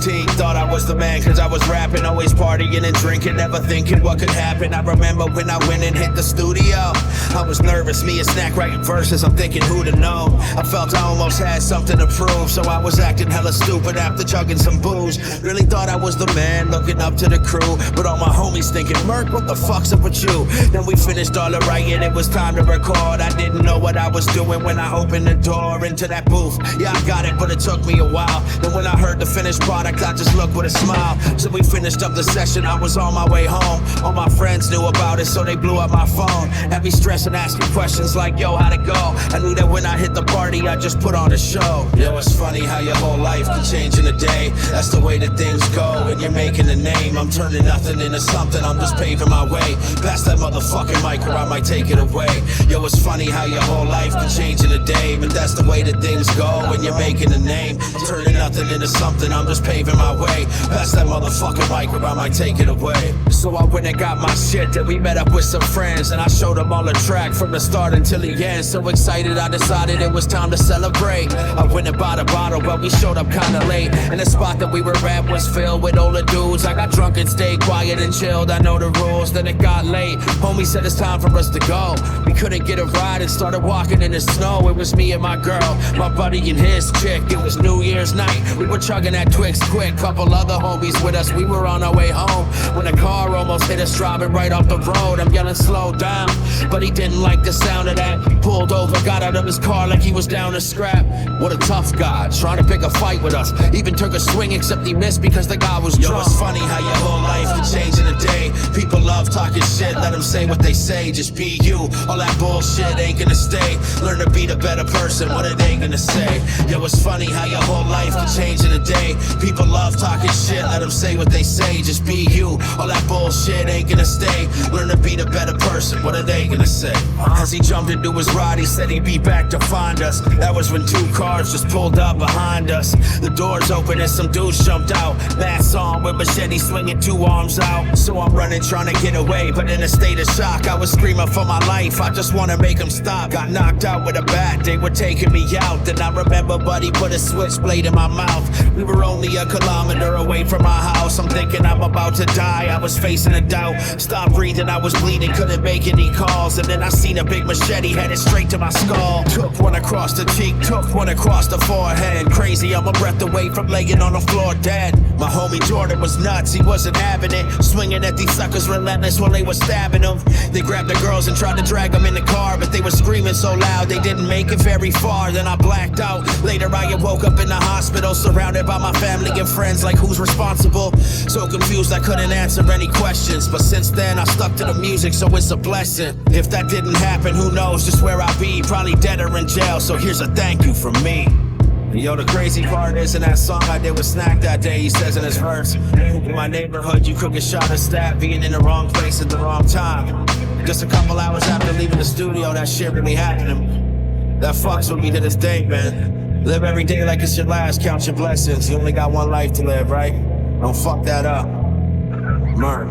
16, thought I was the man cause I was rapping, always partying and drinking, never thinking what could happen. I remember when I went and hit the studio, I was nervous, me and Snack writing verses, I'm thinking who'd have known. I felt I almost had something to prove, so I was acting hella stupid after chugging some booze. Really thought I was the man, looking up to the crew, but all my homies thinking, Merk, what the fuck's up with you? Then we finished all the writing, it was time to record. I didn't know what I was doing when I opened the door into that booth. Yeah, I got it, but it took me a while. Then when I heard the finished product, I just looked with a smile. So we finished up the session, I was on my way home. All my friends knew about it, so they blew up my phone. Had me stressing, asking questions like, yo, how'd it go? I knew that when I hit the party, I just put on a show. Yo, it's funny how your whole life can change in a day. That's the way that things go, and you're making a name. I'm turning nothing into something, I'm just paving my way. Pass that motherfucking mic or I might take it away. Yo, it's funny how your whole life can change in a day, but that's the way that things go when you're making a name. Turning nothing into something, I'm just paving my way. Pass that motherfucking mic or I might take it away. So I went and got my shit, then we met up with some friends, and I showed them all the track from the start until the end. So excited I decided it was time to celebrate. I went and bought a bottle, but we showed up kinda late, and the spot that we were at was filled with older dudes. I got drunk and stayed quiet and chilled, I know the rules. Then it got late, homie said it's time for us to go. We couldn't get a ride and started walking in the snow. It was me and my girl, my buddy and his chick. It was New Year's night, we were chugging that Twix quick. Couple other homies with us, we were on our way home when a car almost hit us driving right off the road. I'm yelling slow down, but he didn't like the sound of that. He pulled over, got out of his car like he was down to scrap. What a tough guy, trying to pick a fight with us. Even took a swing except he missed because the guy was drunk. Yo, it's funny how your whole life can change in a day. People love talking shit, let them say what they say. Just be you, all that bullshit ain't gonna stay. Learn to be the better person, what are they gonna say? Yo, it's funny how your whole life can change in a day. People love talking shit, let them say what they say. Just be you, all that bullshit ain't gonna stay. Learn to be the better person, what are they gonna say? As he jumped into his ride, he said he'd be back to find us. That was when two cars just pulled up behind us. The doors open and some dudes jumped out, masks on with machetes swinging, two arms out. So I'm running trying to get away, but in a state of shock, I was screaming for my life, I just wanna make them stop. Got knocked out with a bat, they were taking me out. Then I remember buddy put a switchblade in my mouth. We were only a kilometer away from my house. I'm thinking I'm about to die, I was facing a doubt. Stopped breathing, I was bleeding, couldn't make any calls. And then I seen a big machete headed straight to my skull. Took one across the cheek, took one across the forehead. Crazy, I'm a breath away from laying on the floor dead. My homie Jordan was nuts, he wasn't having it. Swinging at these suckers relentless while they were stabbing them. They grabbed the girls and tried to drag them in the car, but they were screaming so loud they didn't make it very far. Then I blacked out. Later I woke up in the hospital, surrounded by my family and friends, like who's responsible? So confused I couldn't answer any questions, but since then I stuck to the music, so it's a blessing. If that didn't happen, who knows just where I'll be, probably dead or in jail, so here's a thank you from me. Yo, the crazy part is in that song I did with Snack that day, he says in his verse, in my neighborhood you could get shot or stabbed, being in the wrong place at the wrong time. Just a couple hours after leaving the studio, that shit really happened. That fucks with me to this day, man. Live every day like it's your last, count your blessings. You only got one life to live, right? Don't fuck that up. Merk.